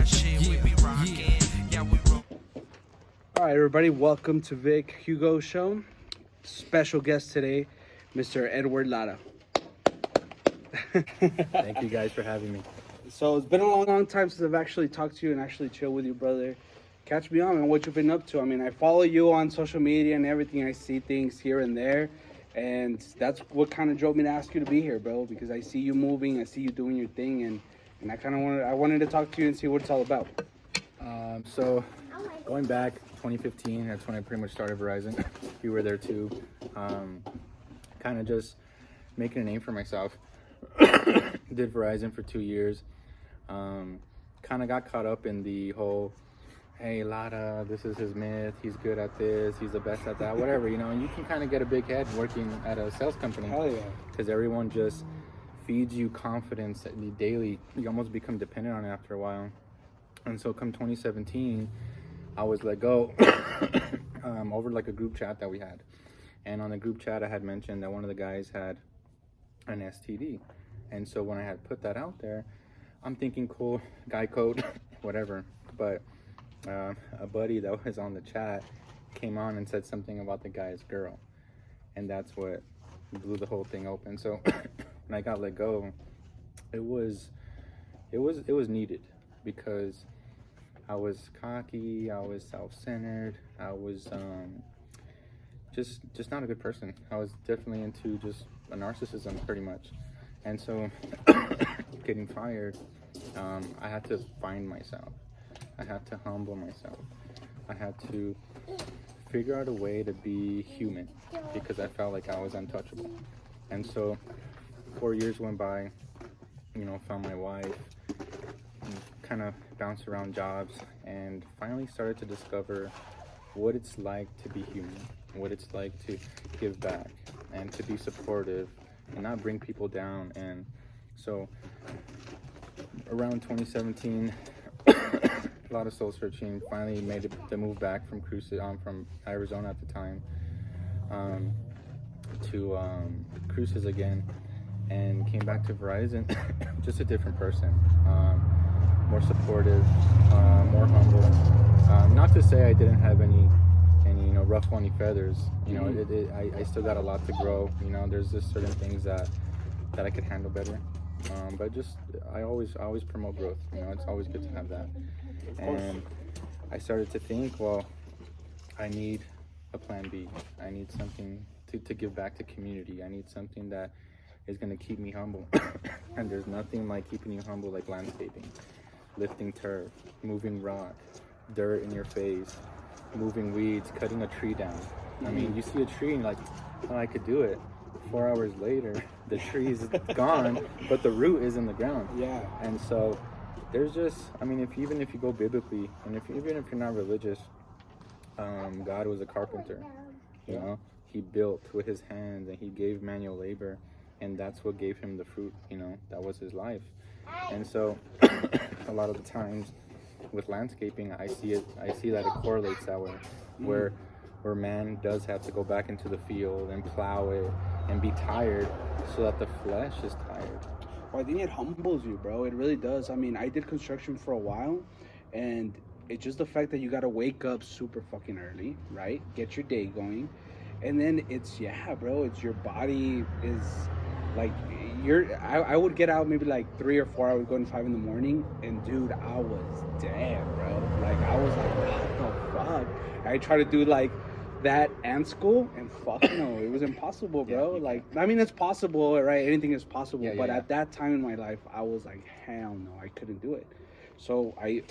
my shit, we be rocking. Yeah, we roll. All right, everybody, welcome to Vic Hugo Show. Special guest today, Mr. Edward Lara. Thank you guys for having me. So it's been a long time since I've actually talked to you and actually chilled with you, brother. Catch me on, man, what you've been up to. I mean, I follow you on social media and everything. I see things here and there, and that's what kind of drove me to ask you to be here, bro. Because I see you moving, I see you doing your thing, and I kind of wanted to talk to you and see what it's all about. So going back 2015, that's when I pretty much started Verizon. You were there too. Kind of just making a name for myself. Did Verizon for 2 years. Kind of got caught up in the whole, hey, Lara, this is his myth. He's good at this. He's the best at that. Whatever, you know. And you can kind of get a big head working at a sales company. Hell yeah. Because everyone just feeds you confidence daily. You almost become dependent on it after a while. And so come 2017, I was let go over like a group chat that we had. And on the group chat, I had mentioned that one of the guys had an STD. And so when I had put that out there, I'm thinking, cool, guy code, whatever. But a buddy that was on the chat came on and said something about the guy's girl. And that's what blew the whole thing open. So when I got let go, it was needed, because I was cocky, I was self-centered, I was just not a good person. I was definitely into just a narcissism, pretty much. And so getting fired, I had to find myself. I had to humble myself. I had to figure out a way to be human, because I felt like I was untouchable. And so 4 years went by, you know, found my wife, kind of bounced around jobs, and finally started to discover what it's like to be human, what it's like to give back and to be supportive and not bring people down. And so around 2017, a lot of soul searching, finally made the move back from from Arizona at the time, to Cruces again, and came back to Verizon. Just a different person, more supportive, more humble. Not to say I didn't have any ruffle any feathers. You know, I still got a lot to grow. You know, there's just certain things that I could handle better. But just I always promote growth. You know, it's always good to have that. And I started to think, well, I need a plan B. I need something to give back to community. I need something that is going to keep me humble. And there's nothing like keeping you humble like landscaping, lifting turf, moving rock, dirt in your face, moving weeds, cutting a tree down. I mean, you see a tree and you're like, oh, I could do it. 4 hours later, the tree is gone, but the root is in the ground. Yeah. And so there's just, I mean, even if you go biblically, and even if you're not religious, God was a carpenter. You know, he built with his hands, and he gave manual labor, and that's what gave him the fruit. You know, that was his life. And so a lot of the times with landscaping, I see that it correlates that way, where man does have to go back into the field and plow it and be tired so that the flesh is tired. Well, I think it humbles you, bro. It really does. I mean, I did construction for a while, and it's just the fact that you got to wake up super fucking early, right? Get your day going. And then it's, yeah, bro, it's your body is like, I would get out maybe like 3 or 4 hours, going 5 in the morning, and dude, I was dead, bro. Like, I was like, what the fuck? I tried to do like that and school, and fuck no, it was impossible, bro. Like, I mean, it's possible, right? Anything is possible, but at that time in my life, I was like, hell no, I couldn't do it. So I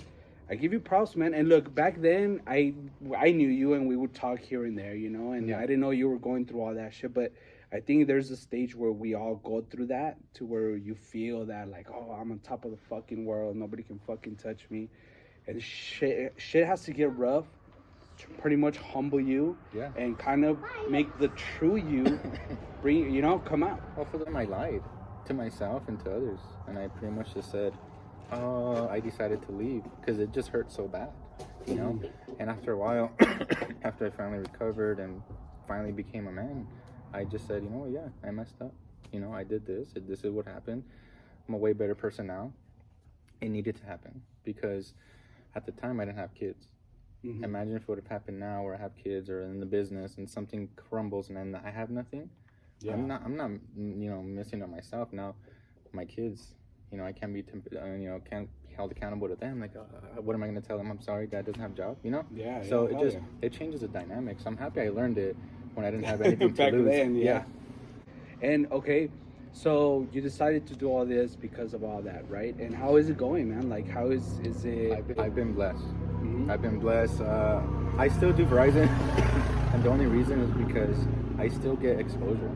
give you props, man. And look, back then, I knew you, and we would talk here and there, you know, and I didn't know you were going through all that shit, but I think there's a stage where we all go through that, to where you feel that, like, oh, I'm on top of the fucking world, nobody can fucking touch me, and shit has to get rough to pretty much humble you, and kind of make the true you come out. Well, for them, I lied to myself and to others, and I pretty much just said, oh, I decided to leave because it just hurt so bad, you know. And after a while, after I finally recovered and finally became a man, I just said, you know what, yeah, I messed up. You know, I did this. This is what happened. I'm a way better person now. It needed to happen. because at the time I didn't have kids. Mhm. Imagine if it would have happened now where I have kids or in the business and something crumbles and then I have nothing. Yeah. I'm not missing on myself now. My kids, I can't be can't be held accountable to them. Like, what am I going to tell them? I'm sorry, dad doesn't have a job. Yeah. So yeah, it hell just yeah. it changes the dynamic. So I'm happy I learned it when I didn't have anything Back to lose. then, yeah. And okay, so you decided to do all this because of all that, right? And how is it going, man? Like, how is it? I've been blessed. Mhm. I've been blessed. I still do Verizon, and the only reason is because I still get exposure.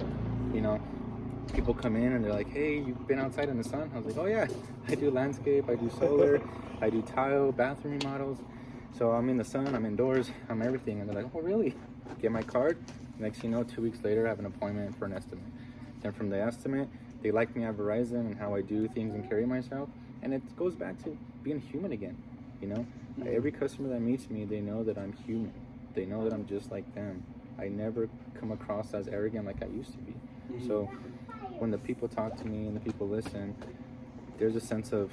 People come in and they're like, "Hey, you've been outside in the sun?" I was like, "Oh yeah, I do landscape, I do solar, I do tile, bathroom remodels. So I'm in the sun, I'm indoors, I'm everything." And they're like, "Oh really?" Get my card. Next thing you know, 2 weeks later, I have an appointment for an estimate. Then from the estimate, they like me at Verizon and how I do things and carry myself, and it goes back to being human again. Every customer that meets me, they know that I'm human. They know that I'm just like them. I never come across as arrogant like I used to be. So when the people talk to me and the people listen, there's a sense of,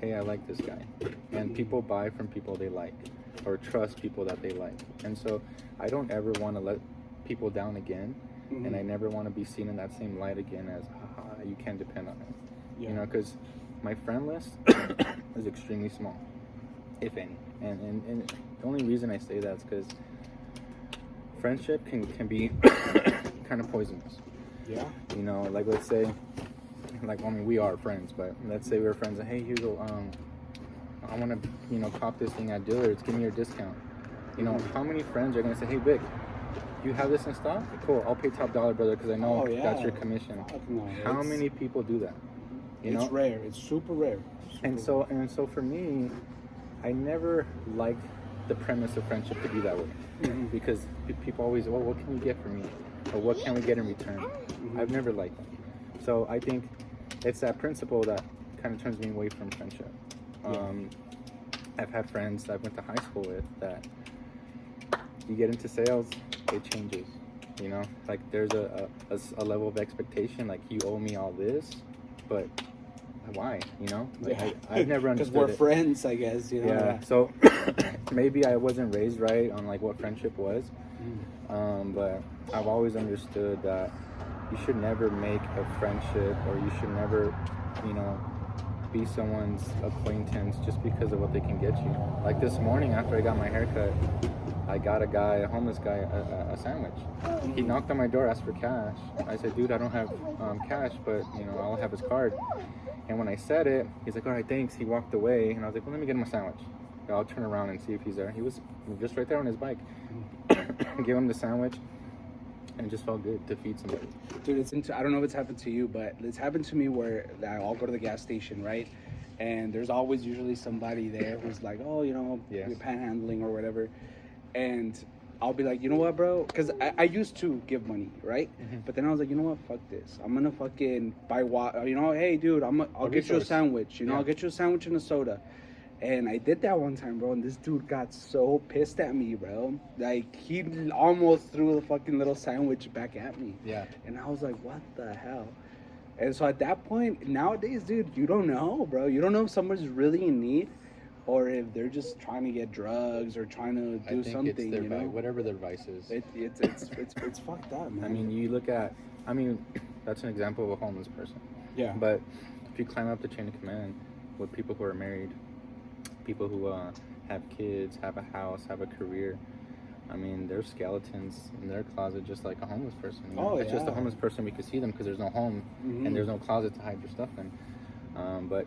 hey, I like this guy. And people buy from people they like or trust people that they like. And so I don't ever want to let people down again. And I never want to be seen in that same light again as, you can't depend on it. Yeah. Because my friend list is extremely small, if any. And the only reason I say that is because friendship can be kind of poisonous. Yeah. Like let's say, we are friends, but let's say we're friends and, hey, Hugo, I want to, cop this thing at Dillard's, give me your discount. How many friends are going to say, hey, Vic, you have this in stock? Cool, I'll pay top dollar, brother, because I know that's your commission. No, How many people do that? It's rare. It's super rare. And so for me, I never liked the premise of friendship to be that way. Because people always, well, what can you get from me? Or what can we get in return? I've never liked that. So I think it's that principle that kind of turns me away from friendship. I've had friends that I went to high school with that you get into sales, it changes. Like there's a level of expectation, like you owe me all this, but why? I've never understood because we're it. friends, I guess. Yeah. So maybe I wasn't raised right on like what friendship was, but I've always understood that you should never make a friendship, or you should never, be someone's acquaintance just because of what they can get you. Like this morning after I got my haircut, I got a homeless guy, a sandwich. He knocked on my door, asked for cash. I said, dude, I don't have cash, but I'll have his card. And when I said it, he's like, all right, thanks. He walked away, and I was like, well, let me get him a sandwich. I'll turn around and see if he's there. He was just right there on his bike. Give him the sandwich, and it just felt good to feed somebody. Dude, I don't know if it's happened to you, but it's happened to me where I'll go to the gas station, right? And there's always usually somebody there who's like, oh, Yes. you're panhandling or whatever. And I'll be like, you know what, bro? Because I used to give money, right? But then I was like, you know what? Fuck this. I'm gonna fucking buy hey, dude, I'll get you a sandwich. I'll get you a sandwich and a soda. And I did that one time, bro, and this dude got so pissed at me, bro. Like, he almost threw the fucking little sandwich back at me. Yeah. And I was like, what the hell? And so at that point, nowadays, dude, you don't know, bro. You don't know if someone's really in need or if they're just trying to get drugs or trying to do something, it's their whatever their vice is. It's fucked up, man. I mean, you look at, that's an example of a homeless person. Yeah. But if you climb up the chain of command with people who are married, people who have kids, have a house, have a career, there's skeletons in their closet just like a homeless person. It's just a homeless person. We could see them because there's no home and there's no closet to hide your stuff in. But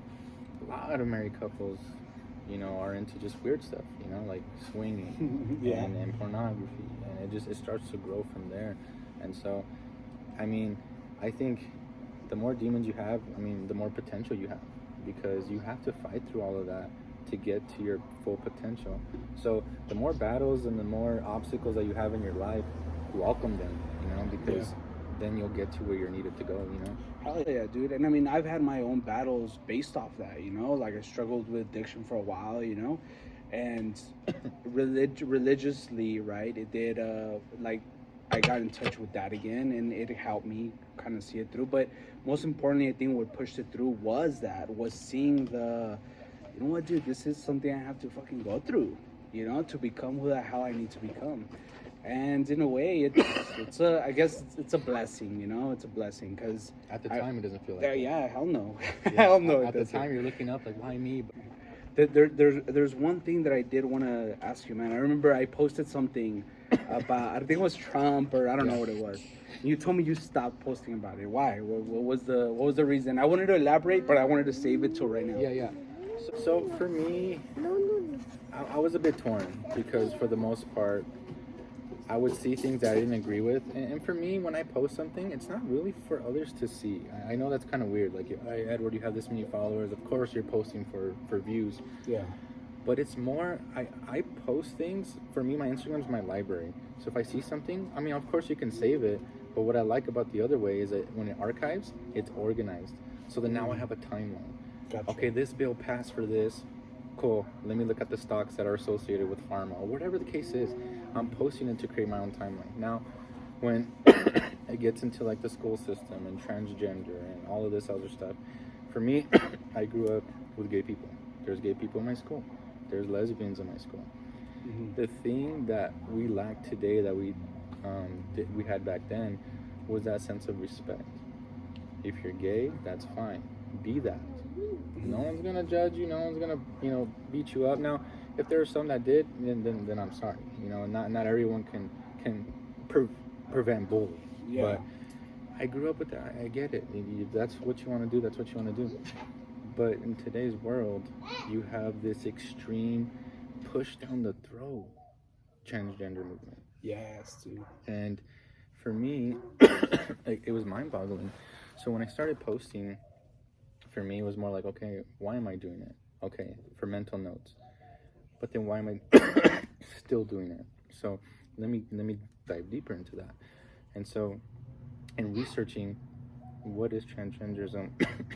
a lot of married couples, are into just weird stuff, like swinging and pornography, and it starts to grow from there. And so, I think the more demons you have, the more potential you have, because you have to fight through all of that to get to your full potential. So the more battles and the more obstacles that you have in your life, welcome them, because then you'll get to where you're needed to go, Hell yeah, dude. And I've had my own battles based off that, like I struggled with addiction for a while, and religiously, right, it did, I got in touch with that again, and it helped me kind of see it through. But most importantly, I think what pushed it through was seeing the you know what, dude, this is something I have to fucking go through, you know, to become who the hell I need to become. And in a way, it's a, I guess it's a blessing, you know, it's a blessing because At the time, it doesn't feel like that. yeah, hell no, Yeah, hell no. At the time, you're looking up like, why me? But There's one thing that I did want to ask you, man. I remember I posted something about, I think it was Trump or I don't know what it was. And you told me you stopped posting about it. Why? What was the reason? I wanted to elaborate, but I wanted to save it till right now. yeah. So for me, I was a bit torn because for the most part, I would see things that I didn't agree with, and for me, when I post something, it's not really for others to see. I know that's kind of weird. Like, hey, Edward, you have this many followers. Of course, you're posting for views. Yeah. But it's more, I post things. For me, my Instagram is my library. So if I see something, I mean, of course you can save it. But what I like about the other way is that when it archives, it's organized. So then now I have a timeline. Gotcha. Okay, this bill passed for this. Cool. Let me look at the stocks that are associated with pharma or whatever the case is. I'm posting it to create my own timeline. Now, when it gets into like the school system and transgender and all of this other stuff, for me, I grew up with gay people. There's gay people in my school. There's lesbians in my school. Mm-hmm. The thing that we lack today that we had back then was that sense of respect. If you're gay, that's fine. Be that. No one's gonna judge you. No one's gonna, beat you up. Now, if there are some that did, then I'm sorry. Not everyone can prevent bullying. Yeah. But I grew up with that. I get it. If that's what you want to do, that's what you want to do. But in today's world, you have this extreme push down the throat transgender movement. Yes, dude. And for me, it was mind-boggling. So when I started posting, for me, it was more like, okay, why am I doing it? Okay, for mental notes. But then why am I still doing it? So let me dive deeper into that. And so in researching what is transgenderism,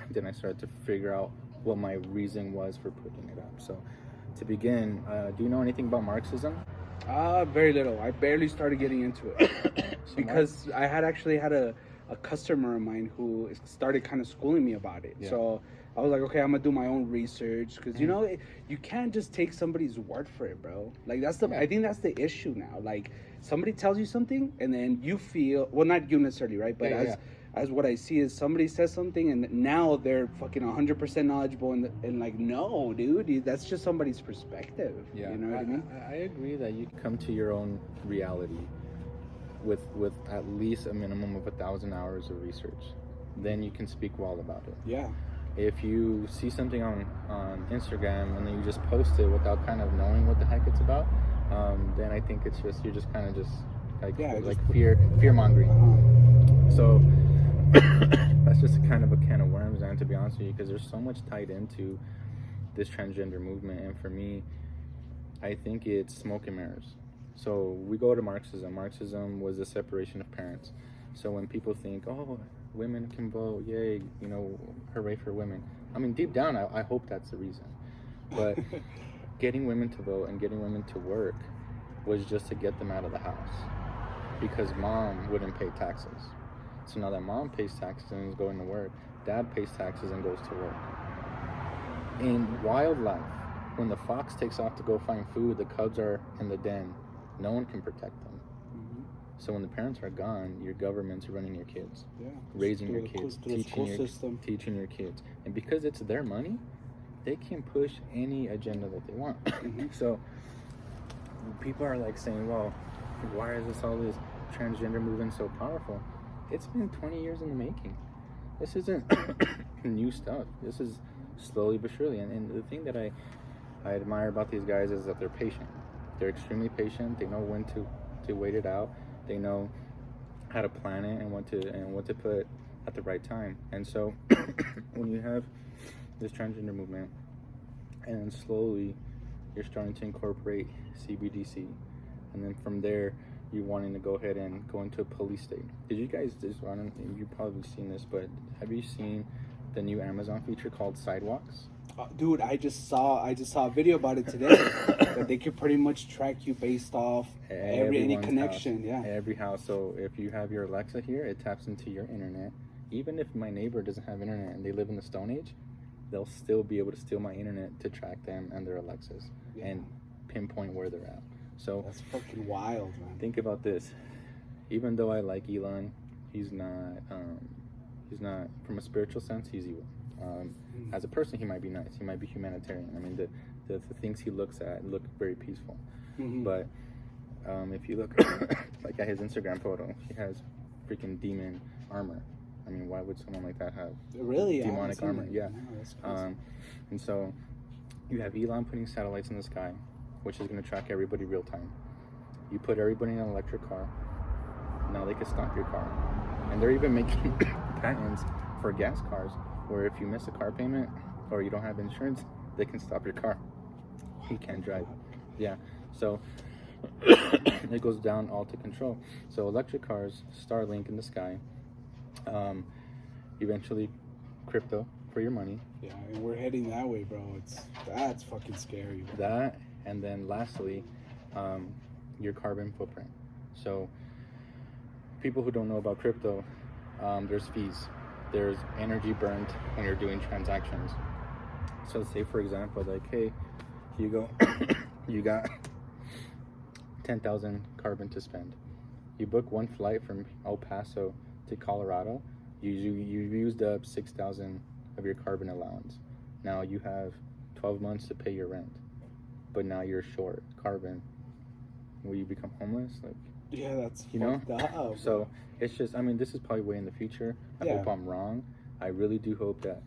then I started to figure out what my reason was for putting it up. So to begin, do you know anything about Marxism? Very little. I barely started getting into it because I had actually had a customer of mine who started kind of schooling me about it. Yeah. So I was like, okay, I'm gonna do my own research because you can't just take somebody's word for it, bro. Like I think that's the issue now. Like somebody tells you something and then you feel, well, not you necessarily, right? But as what I see is somebody says something and now they're fucking 100% knowledgeable and like, no, dude, that's just somebody's perspective. Yeah, you know what I mean? I agree that you come to your own reality with at least a minimum of 1,000 hours of research. Then you can speak well about it. Yeah. If you see something on Instagram and then you just post it without kind of knowing what the heck it's about, then I think it's just, you're just kind of just like fear mongering. Uh-huh. So that's just kind of a can of worms, and to be honest with you, because there's so much tied into this transgender movement, and for me, I think it's smoke and mirrors. So we go to Marxism. Marxism was the separation of parents. So when people think, oh, women can vote, yay, hooray for women. I mean, deep down, I hope that's the reason. But getting women to vote and getting women to work was just to get them out of the house because mom wouldn't pay taxes. So now that mom pays taxes and is going to work, dad pays taxes and goes to work. In wildlife, when the fox takes off to go find food, the cubs are in the den. No one can protect them. Mm-hmm. So when the parents are gone, your government's running your kids, Yeah. raising your kids, teaching your kids. And because it's their money, they can push any agenda that they want. Mm-hmm. So people are like saying, well, why is all this transgender movement so powerful? It's been 20 years in the making. This isn't new stuff. This is slowly but surely. And the thing that I admire about these guys is that they're patient. They're extremely patient. They know when to wait it out. They know how to plan it and what to put at the right time. And so when you have this transgender movement and slowly you're starting to incorporate CBDC, and then from there you're wanting to go ahead and go into a police state. Did you guys, you've probably seen this, but have you seen the new Amazon feature called Sidewalks? Dude, I just saw a video about it today that they could pretty much track you based off any connection. House, yeah, every house. So if you have your Alexa here, it taps into your internet. Even if my neighbor doesn't have internet and they live in the Stone Age, they'll still be able to steal my internet to track them and their Alexas Yeah. and pinpoint where they're at. So That's fucking wild, man. think about this. Even though I like Elon, he's not from a spiritual sense, he's evil. As a person, he might be nice. He might be humanitarian. I mean, the things he looks at look very peaceful. Mhm. But if you look like at his Instagram photo, he has freaking demon armor. I mean, why would someone like that have Really? I haven't demonic seen armor? it. Yeah. No, that's crazy. And so you have Elon putting satellites in the sky, which is going to track everybody real time. You put everybody in an electric car. Now they can stop your car. And they're even making patents for gas cars, where if you miss a car payment or you don't have insurance, they can stop your car. You can't drive. Yeah. So it goes down all to control. So electric cars, Starlink in the sky, eventually crypto for your money. Yeah, and we're heading that way, bro. That's fucking scary, bro. That, and then lastly, your carbon footprint. So people who don't know about crypto, there's fees. There's energy burned when you're doing transactions. So say for example, like, hey, you go, you got 10,000 carbon to spend. You book one flight from El Paso to Colorado, you used up 6,000 of your carbon allowance. Now you have 12 months to pay your rent, but now you're short carbon. Will you become homeless? Like, Yeah, that's you know? fucked up. So it's just, I mean, this is probably way in the future. I Yeah. hope I'm wrong. I really do hope that,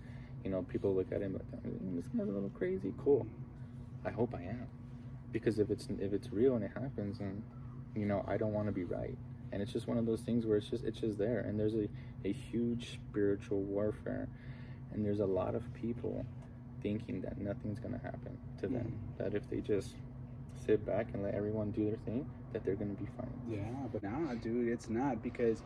you know, people look at him like, this guy's a little crazy. Cool. I hope I am, because if it's real and it happens, and you know, I don't want to be right. And it's just one of those things where it's just there, and there's a huge spiritual warfare, and there's a lot of people thinking that nothing's gonna happen to them, that if they just sit back and let everyone do their thing, that they're gonna be fine. Yeah, but nah, dude, it's not, because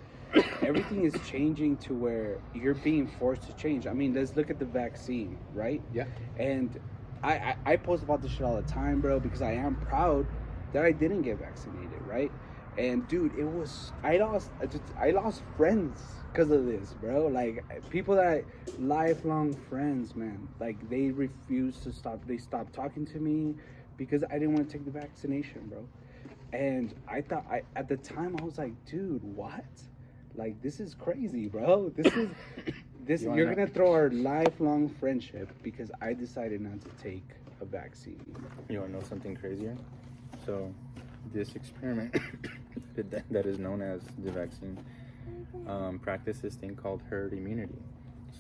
everything is changing to where you're being forced to change. I mean, let's look at the vaccine, right? Yeah. And I post about this shit all the time, bro, because I am proud that I didn't get vaccinated, right? And dude, I lost friends because of this, bro. Like, people that lifelong friends, man. Like, they refused to stop. They stopped talking to me because I didn't want to take the vaccination, bro. And I thought, at the time, I was like, dude, what? Like, this is crazy, bro. You're gonna throw our lifelong friendship because I decided not to take a vaccine. You want to know something crazier? So, this experiment that is known as the vaccine practices this thing called herd immunity.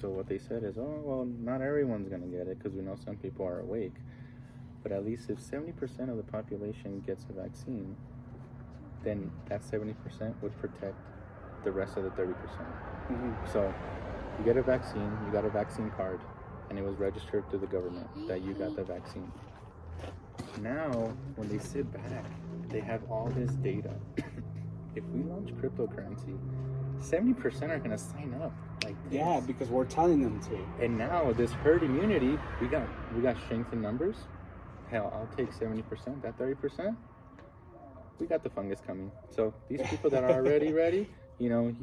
So what they said is, oh, well, not everyone's going to get it because we know some people are awake. But at least if 70% of the population gets a vaccine, then that 70% would protect the rest of the 30%. So you get a vaccine, you got a vaccine card, and it was registered to the government that you got the vaccine. Now, when they sit back, they have all this data. If we launch cryptocurrency, 70% are going to sign up. Like this. Yeah, because we're telling them to. And now this herd immunity, we got strength in numbers. Hell, I'll take 70%. That 30%, we got the fungus coming. So these people that are already ready, you know,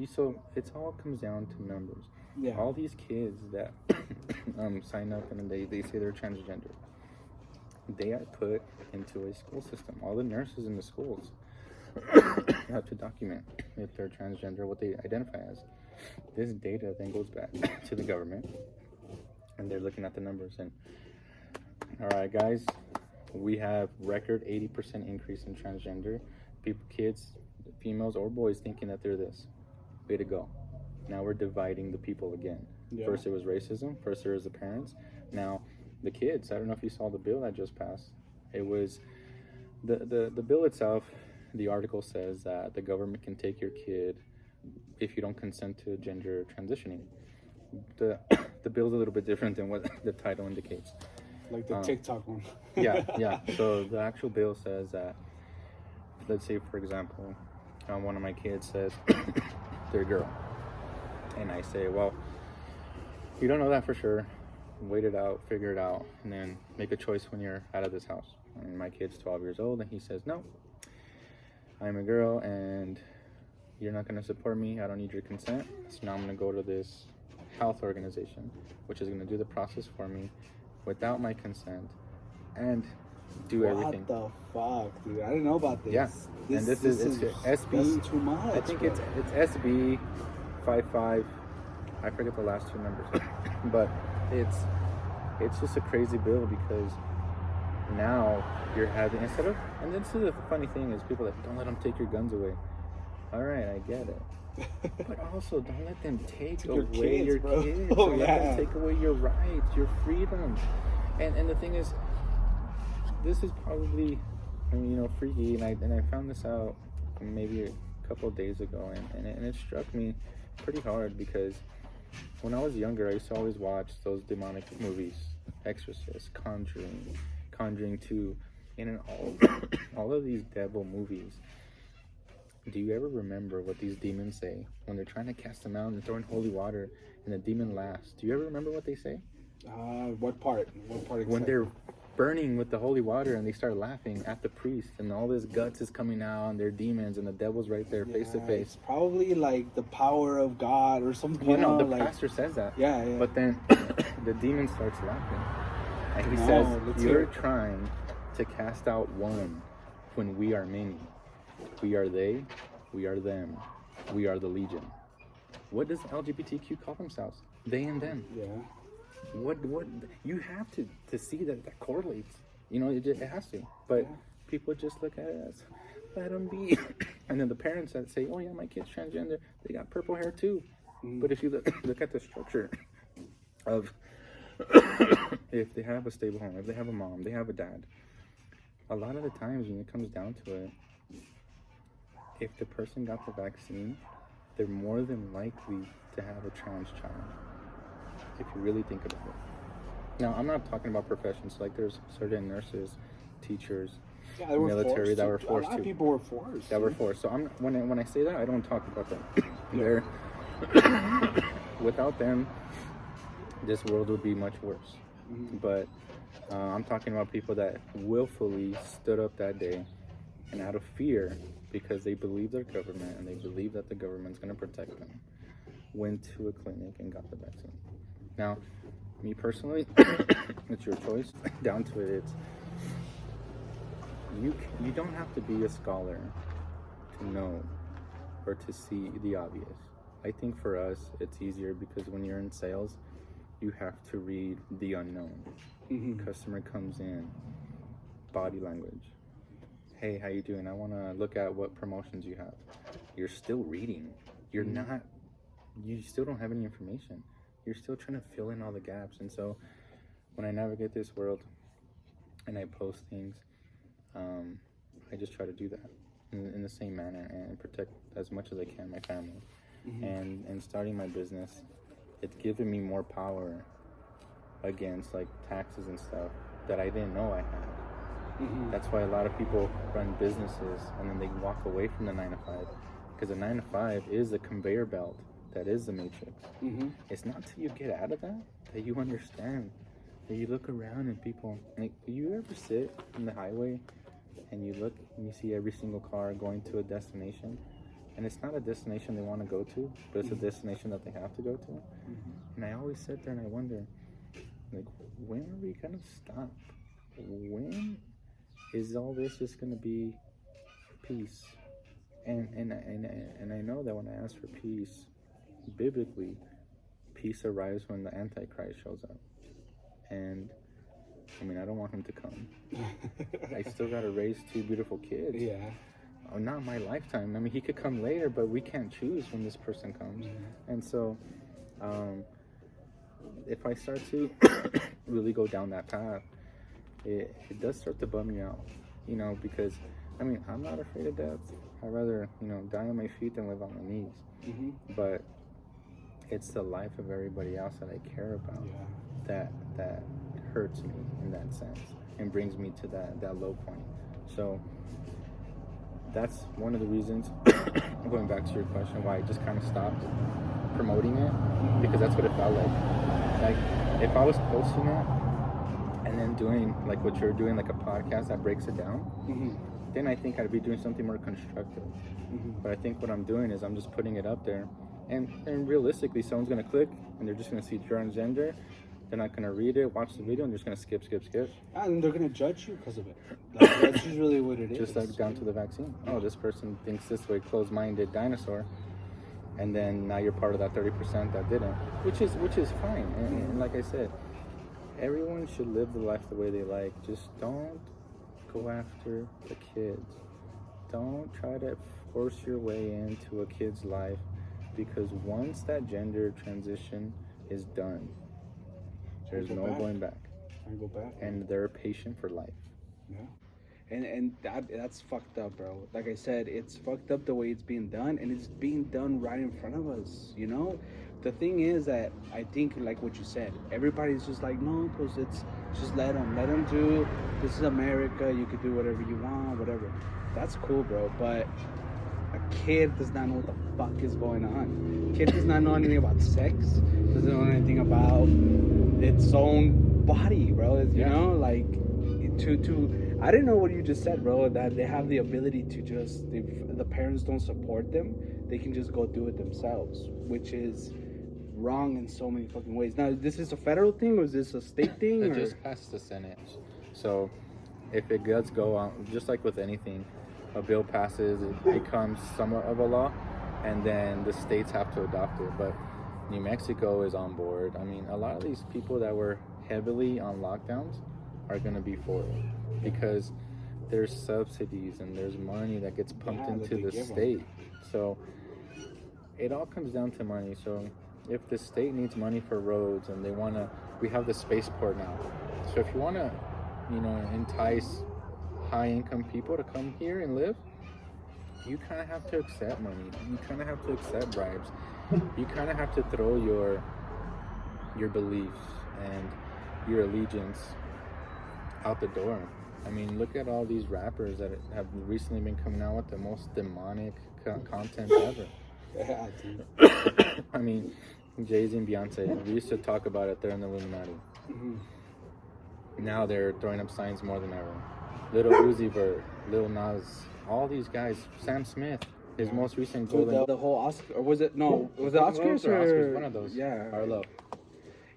it all comes down to numbers. Yeah. All these kids that sign up and they say they're transgender, they are put into a school system. All the nurses in the schools have to document if they're transgender, what they identify as. This data then goes back to the government, and they're looking at the numbers. And all right, guys, we have record 80% increase in transgender people, kids, females or boys, thinking that they're this. Way to go. Now we're dividing the people again. Yeah. First it was racism. First there was the parents. Now the kids. I don't know if you saw the bill that just passed. It was the bill itself. The article says that the government can take your kid if you don't consent to gender transitioning. The bill's a little bit different than what the title indicates. Like the TikTok one. yeah. So the actual bill says that, let's say for example, one of my kids says they're a girl, and I say, well, you don't know that for sure. Wait it out, figure it out, and then make a choice when you're out of this house. And my kid's 12 years old, and he says, no, I'm a girl, and you're not going to support me. I don't need your consent. So now I'm going to go to this health organization, which is going to do the process for me without my consent and do everything. What the fuck, dude? I didn't know about this. Yeah, and this is SB. That's too much. I think bro. it's SB 55. I forget the last two numbers, but it's just a crazy bill because now you're having and this is the funny thing is people are like, don't let them take your guns away. All right, I get it. But also, don't let them take away your kids. Oh, don't let them take away your rights, your freedom. And the thing is, this is probably, freaky. And I found this out maybe a couple of days ago, and it struck me pretty hard because when I was younger, I used to always watch those demonic movies, Exorcist, Conjuring 2, and in all of these devil movies. Do you ever remember what these demons say when they're trying to cast them out and they're throwing holy water and the demon laughs? Do you ever remember what they say? What part? What part exactly? When they're burning with the holy water and they start laughing at the priest and all this guts is coming out and they're demons and the devil's right there face to face. It's probably like the power of God or something. Well, no, the pastor says that. Yeah. But then the demon starts laughing. And he says, you're trying to cast out one when we are many. We are they, we are them, we are the legion. What does LGBTQ call themselves? They and them. Yeah. What you have to see that correlates. It has to. But people just look at it as, let them be. And then the parents that say, oh yeah, my kid's transgender, they got purple hair too. But if you look at the structure of if they have a stable home, if they have a mom, they have a dad, a lot of the times when it comes down to it, if the person got the vaccine, they're more than likely to have a trans child, if you really think about it. Now, I'm not talking about professions. Like, there's certain nurses, teachers, military that were forced to. A lot of people were forced. That were forced. So when I say that, I don't talk about them. They're without them, this world would be much worse. But I'm talking about people that willfully stood up that day and out of fear, because they believe their government and they believe that the government's going to protect them, went to a clinic and got the vaccine. Now, me personally, it's your choice. Down to it, it's you don't have to be a scholar to know or to see the obvious. I think for us, it's easier because when you're in sales, you have to read the unknown. Customer comes in, body language. Hey, how you doing? I want to look at what promotions you have. You're still reading. You still don't have any information. You're still trying to fill in all the gaps. And so when I navigate this world and I post things, I just try to do that in the same manner and protect as much as I can my family. And starting my business, it's given me more power against like taxes and stuff that I didn't know I had. That's why a lot of people run businesses and then they walk away from the 9 to 5, because the 9 to 5 is a conveyor belt that is the matrix. It's not till you get out of that you understand, that you look around and people, like, do you ever sit on the highway and you look and you see every single car going to a destination, and it's not a destination they want to go to, but it's a destination that they have to go to? And I always sit there and I wonder, like, when are we gonna stop? When is all this just going to be peace? And I know that when I ask for peace, biblically, peace arrives when the Antichrist shows up. And I mean, I don't want him to come. I still got to raise 2 beautiful kids. Yeah. Oh, not my lifetime. I mean, he could come later, but we can't choose when this person comes. And so, if I start to really go down that path, it does start to bum me out, because, I mean, I'm not afraid of death. I'd rather, die on my feet than live on my knees. But it's the life of everybody else that I care about that hurts me in that sense and brings me to that low point. So that's one of the reasons, going back to your question, why I just kind of stopped promoting it, because that's what it felt like. Like, if I was posting it and then doing like what you're doing, like a podcast that breaks it down, then I think I'd be doing something more constructive. But I think what I'm doing is I'm just putting it up there And realistically, someone's gonna click and they're just gonna see transgender. They're not gonna read it, watch the video, and they're just gonna skip. And they're gonna judge you because of it. Like, that's just really what it is. Just like down to the vaccine. Oh, this person thinks this way, closed-minded dinosaur, and then now you're part of that 30% that didn't, which is fine. And like I said, everyone should live the life the way they like. Just don't go after the kids. Don't try to force your way into a kid's life, because once that gender transition is done, there's no going back. I go back. And they're patient for life. Yeah. And that's fucked up, bro. Like I said, it's fucked up the way it's being done, and it's being done right in front of us, you know? The thing is that I think, like what you said, everybody's just like, no, because it's just let them do. This is America. You could do whatever you want, whatever. That's cool, bro. But a kid does not know what the fuck is going on. Kid does not know anything about sex. Doesn't know anything about its own body, bro. You know, like to I didn't know what you just said, bro. That they have the ability to just, if the parents don't support them, they can just go do it themselves, which is wrong in so many fucking ways. Now, this is a federal thing or is this a state thing? It just passed the Senate. So if it does go on, just like with anything, a bill passes, it becomes somewhat of a law, and then the states have to adopt it. But New Mexico is on board. I mean, a lot of these people that were heavily on lockdowns are going to be for it, because there's subsidies and there's money that gets pumped into the state. So it all comes down to money. So if the state needs money for roads and we have the spaceport now. So if you want to, entice high income people to come here and live, you kind of have to accept money. You kind of have to accept bribes. You kind of have to throw your beliefs and your allegiance out the door. I mean, look at all these rappers that have recently been coming out with the most demonic content ever. Yeah, dude. I mean, Jay-Z and Beyonce, we used to talk about it, they're in the Illuminati. Mm-hmm. Now they're throwing up signs more than ever. Little Uzi Vert, Lil Nas, all these guys, Sam Smith, his most recent golden... The whole Oscar, or was it, no, was it Oscars or... Oscars, one of those. Yeah. Our love.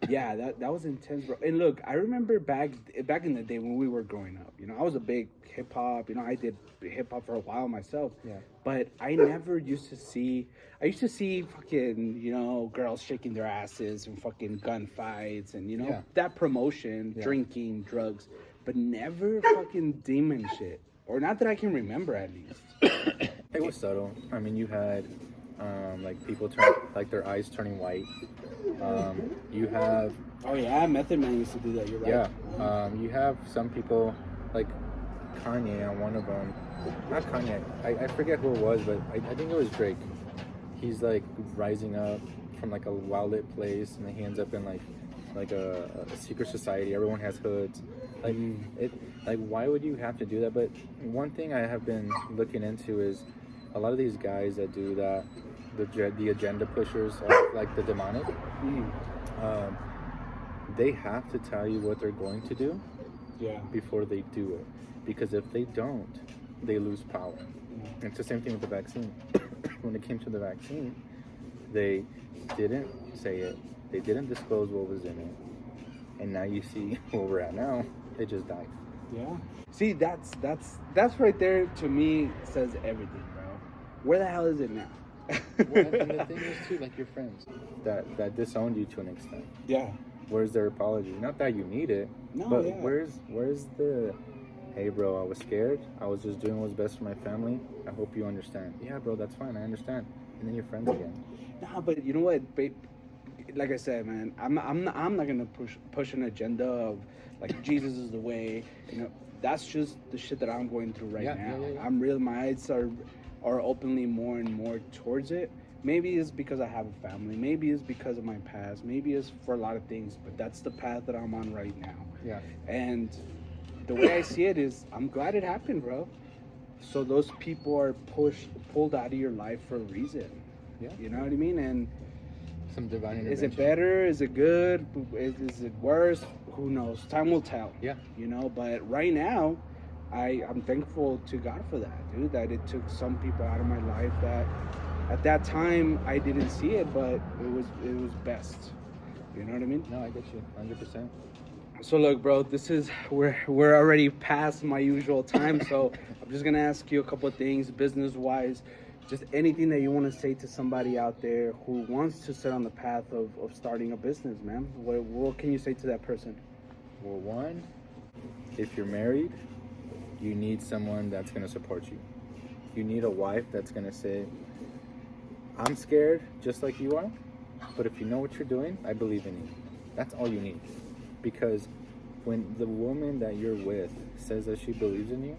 Yeah, that was intense, bro. And look, I remember back in the day when we were growing up, I was a big hip hop, I did hip hop for a while myself. Yeah. But I never used to see, fucking, girls shaking their asses and fucking gunfights and, that promotion, drinking, drugs, but never fucking demon shit. Or not that I can remember, at least. It was subtle. I mean, you had, like, people their eyes turning white. You have... Oh, yeah, Method Man used to do that, you're right. Yeah. You have some people, like Kanye on one of them. Not Kanye. I forget who it was, but I think it was Drake. He's, like, rising up from, like, a well-lit place, and then he ends up in, like a secret society. Everyone has hoods. Like, why would you have to do that? But one thing I have been looking into is a lot of these guys that do that, the agenda pushers, like the demonic, they have to tell you what they're going to do before they do it. Because if they don't, they lose power. And it's the same thing with the vaccine. When it came to the vaccine, they didn't say it. They didn't disclose what was in it. And now you see where we're at now. It just died. Yeah. See, that's right there, to me, says everything, bro. Where the hell is it now? Well, and the thing is, too, like your friends that disowned you to an extent. Yeah. Where's their apology? Not that you need it, but where's the, hey, bro, I was scared. I was just doing what's best for my family. I hope you understand. Yeah, bro, that's fine. I understand. And then you're friends again. Nah, but you know what, babe? Like I said, man, I'm not gonna push an agenda of like Jesus is the way. That's just the shit that I'm going through right now. Yeah. My eyes are openly more and more towards it. Maybe it's because I have a family. Maybe it's because of my past. Maybe it's for a lot of things. But that's the path that I'm on right now. Yeah. And the way I see it is, I'm glad it happened, bro. So those people are pulled out of your life for a reason. Yeah. You know what I mean? And some divine intervention. Is it better? Is it good? Is it worse? Who knows? Time will tell. Yeah. But right now, I'm thankful to God for that, dude. That it took some people out of my life that At that time, I didn't see it, but it was best. You know what I mean? No, I get you, 100%. So look, bro, we're already past my usual time, so I'm just gonna ask you a couple of things, business wise, just anything that you want to say to somebody out there who wants to set on the path of starting a business, man. What can you say to that person? Well, one, if you're married, you need someone that's going to support you. You need a wife that's going to say, I'm scared just like you are, but if you know what you're doing, I believe in you. That's all you need. Because when the woman that you're with says that she believes in you,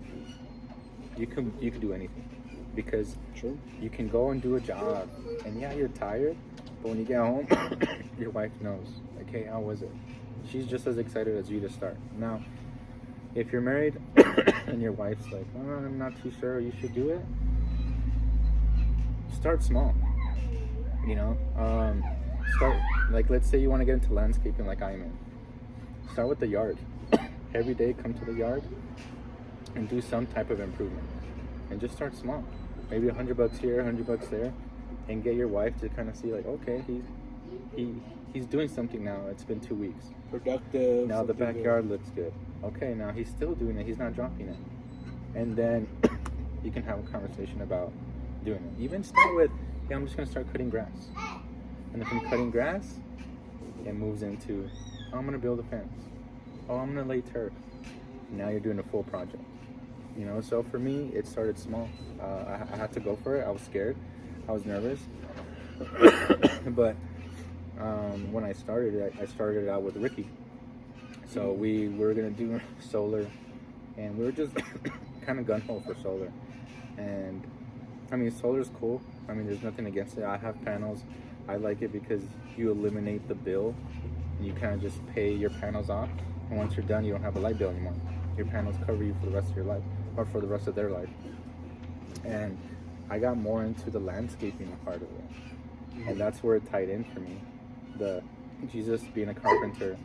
you can do anything. Because True. you can go and do a job, and yeah, you're tired, but when you get home, your wife knows, like, hey, how was it? She's just as excited as you to start. Now, if you're married and your wife's like, oh, I'm not too sure you should do it, start small. You know, start, like, let's say you want to get into landscaping like I'm in. Start with the yard. Every day come to the yard and do some type of improvement. And just start small. Maybe $100 here, $100 there, and get your wife to kind of see, like, okay, he's doing something now. It's been 2 weeks. Productive. Now the backyard looks good. Okay, now he's still doing it. He's not dropping it. And then you can have a conversation about doing it. Even start with, yeah, I'm just gonna start cutting grass. And then from cutting grass, it moves into, oh, I'm gonna build a fence. Oh, I'm gonna lay turf. Now you're doing a full project. You know, so for me, it started small. I had to go for it. I was scared. I was nervous. But when I started it out with Ricky. So we were going to do solar, and we were just kind of gun-ho for solar. And, I mean, solar's cool. I mean, there's nothing against it. I have panels. I like it because you eliminate the bill, and you kind of just pay your panels off. And once you're done, you don't have a light bill anymore. Your panels cover you for the rest of your life, or for the rest of their life. And I got more into the landscaping part of it, and that's where it tied in for me. The Jesus being a carpenter,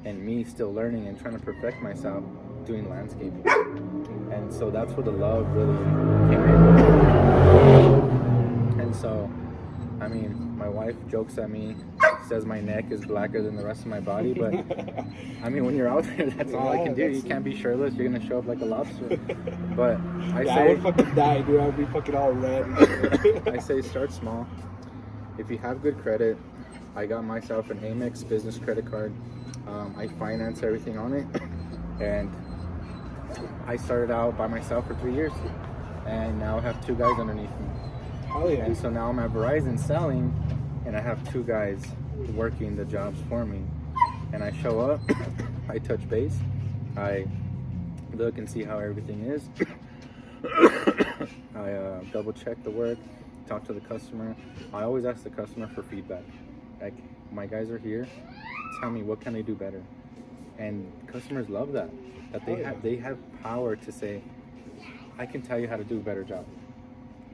and me still learning and trying to perfect myself doing landscaping. And so that's where the love really came in. And so, I mean, my wife jokes at me, says my neck is blacker than the rest of my body, but I mean, when you're out there, that's all I can do. You can't be shirtless, you're gonna show up like a lobster. But I would fucking die, dude. I'd be fucking all red. I say start small. If you have good credit, I got myself an Amex business credit card. I finance everything on it, and I started out by myself for 3 years, and now I have 2 guys underneath me. Oh yeah. And so now I'm at Verizon selling, and I have 2 guys working the jobs for me. And I show up, I touch base, I look and see how everything is. I double check the work, talk to the customer. I always ask the customer for feedback. Like, my guys are here, tell me what can they do better. And customers love that they have power to say, I can tell you how to do a better job.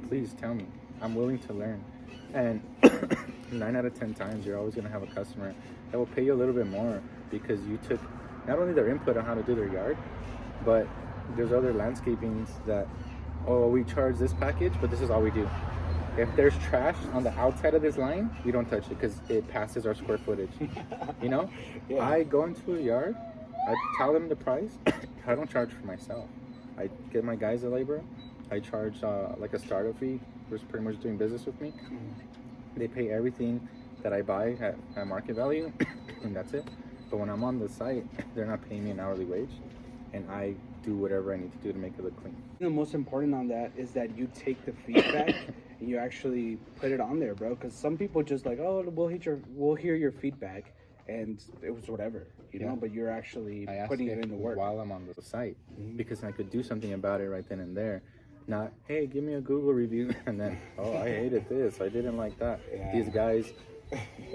Please tell me. I'm willing to learn. And 9 out of 10 times, you're always going to have a customer that will pay you a little bit more because you took not only their input on how to do their yard, but there's other landscapings that, oh, we charge this package, but this is all we do. If there's trash on the outside of this line, we don't touch it because it passes our square footage. You know? Yeah. I go into a yard, I tell them the price. I don't charge for myself. I get my guys a labor. I charge like a startup fee for pretty much doing business with me. They pay everything that I buy at market value, and that's it. But when I'm on the site, they're not paying me an hourly wage, and I do whatever I need to do to make it look clean. The most important on that is that you take the feedback and you actually put it on there, bro. Because some people just like, oh, we'll hear your feedback, and it was whatever, you know. But you're actually putting it into work while I'm on the site, because I could do something about it right then and there. Not, hey, give me a Google review, and then, oh, I hated this, I didn't like that. Yeah. These guys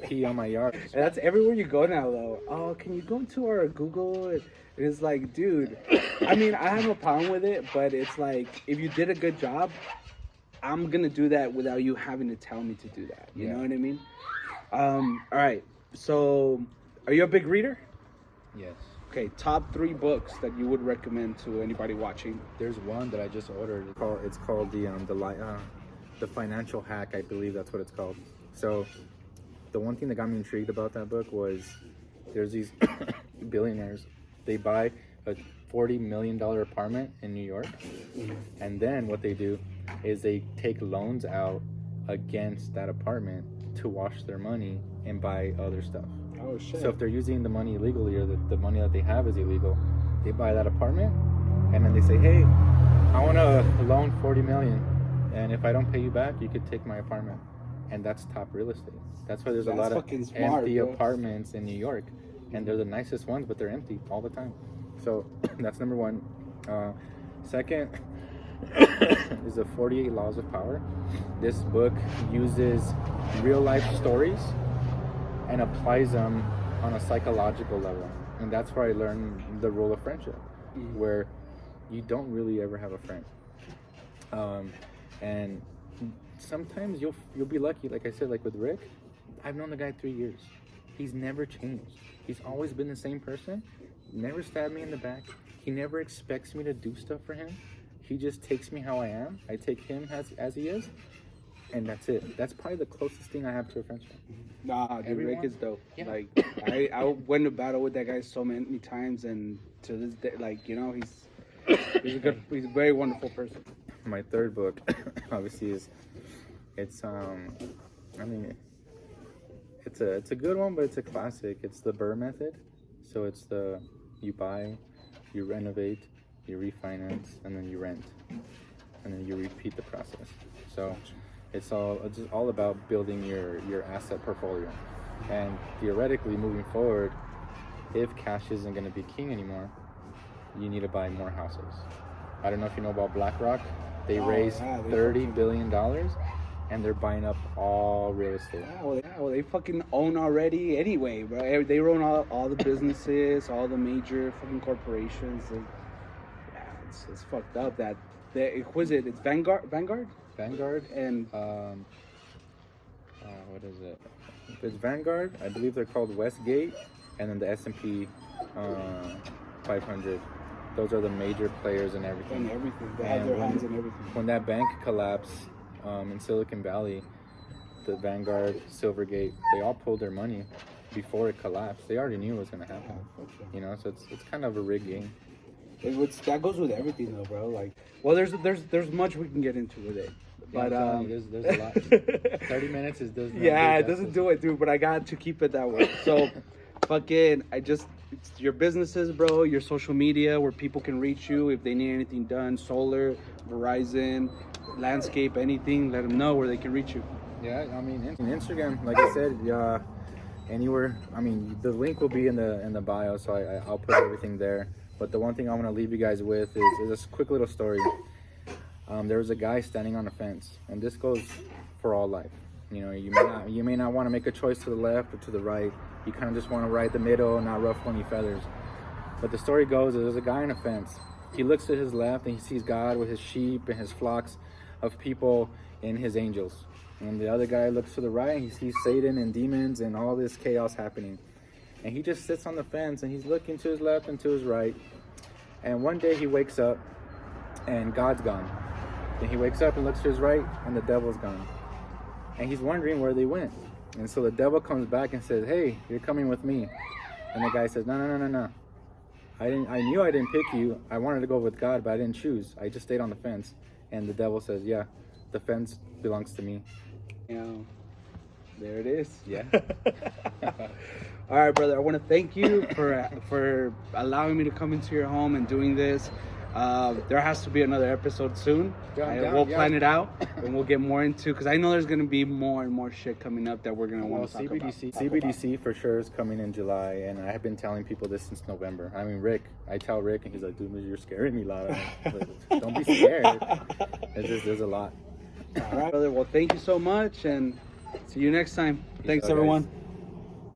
pee on my yard. And that's everywhere you go now, though. Oh, can you go to our Google? It's like, dude, I mean, I have a problem with it, but it's like, if you did a good job, I'm gonna do that without you having to tell me to do that. You know what I mean? All right. So, are you a big reader? Yes. Okay, top 3 books that you would recommend to anybody watching. There's one that I just ordered. It's called The Financial Hack, I believe that's what it's called. So the one thing that got me intrigued about that book was there's these billionaires. They buy a $40 million apartment in New York, and then what they do is they take loans out against that apartment to wash their money and buy other stuff. Oh shit. So if they're using the money illegally, or the money that they have is illegal, they buy that apartment, and then they say, hey, I want to loan 40 million, and if I don't pay you back, you could take my apartment. And that's top real estate. That's why there's a lot of empty apartments in New York, and they're the nicest ones, but they're empty all the time. So that's number one. Second is the 48 Laws of Power. This book uses real life stories and applies them on a psychological level. And that's where I learned the rule of friendship, where you don't really ever have a friend. And sometimes you'll be lucky, like I said, like with Rick. I've known the guy 3 years. He's never changed. He's always been the same person. Never stabbed me in the back. He never expects me to do stuff for him. He just takes me how I am. I take him as he is, and that's it. That's probably the closest thing I have to a friendship. Nah, dude, Everyone? Rick is dope. Yeah. Like I went to battle with that guy so many times, and to this day, like, you know, he's a very wonderful person. My third book, obviously, it's a good one, but it's a classic. It's the Burr Method. So it's you buy, you renovate, you refinance, and then you rent, and then you repeat the process. So it's just all about building your asset portfolio. And theoretically, moving forward, if cash isn't going to be king anymore, you need to buy more houses. I don't know if you know about BlackRock. They raised $30 billion, and they're buying up all real estate. Well, they fucking own already anyway, bro. They own all the businesses, all the major fucking corporations. And, yeah, it's fucked up. Was it? It's Vanguard, and what is it? If it's Vanguard, I believe they're called Westgate, and then the S&P 500. Those are the major players in everything. They have their hands in everything. When that bank collapsed in Silicon Valley, the Vanguard, Silvergate, they all pulled their money before it collapsed. They already knew it was going to happen. You know, so it's kind of a rigged game. That goes with everything, though, bro. Like, well, there's much we can get into with it, but there's a lot. 30 minutes does not. Yeah, it doesn't do it, dude. But I got to keep it that way. So, it's your businesses, bro. Your social media, where people can reach you if they need anything done. Solar, Verizon, landscape, anything. Let them know where they can reach you. Yeah, I mean, Instagram, like I said, anywhere. I mean, the link will be in the bio, so I'll put everything there. But the one thing I want to leave you guys with is this quick little story. There was a guy standing on a fence, and this goes for all life. You know, you may not want to make a choice to the left or to the right. You kind of just want to ride the middle and not ruffle any feathers. But the story goes is there's a guy on a fence. He looks to his left and he sees God with his sheep and his flocks of people and his angels. And the other guy looks to the right and he sees Satan and demons and all this chaos happening. And he just sits on the fence and he's looking to his left and to his right. And one day he wakes up and God's gone. Then he wakes up and looks to his right and the devil's gone. And he's wondering where they went. And so the devil comes back and says, hey, you're coming with me. And the guy says, no. I knew I didn't pick you. I wanted to go with God, but I didn't choose. I just stayed on the fence. And the devil says, yeah, the fence belongs to me. You know, there it is. Yeah. All right, brother. I want to thank you for allowing me to come into your home and doing this. There has to be another episode soon. We'll plan it out and we'll get more into, because I know there's going to be more and more shit coming up that we're going to want to talk about. CBDC for sure is coming in July, and I have been telling people this since November. I mean, I tell Rick, and he's like, dude, you're scaring me, Lara. Like, don't be scared. There's a lot. All right, brother. Well, thank you so much, and see you next time. Thanks, everyone. Guys.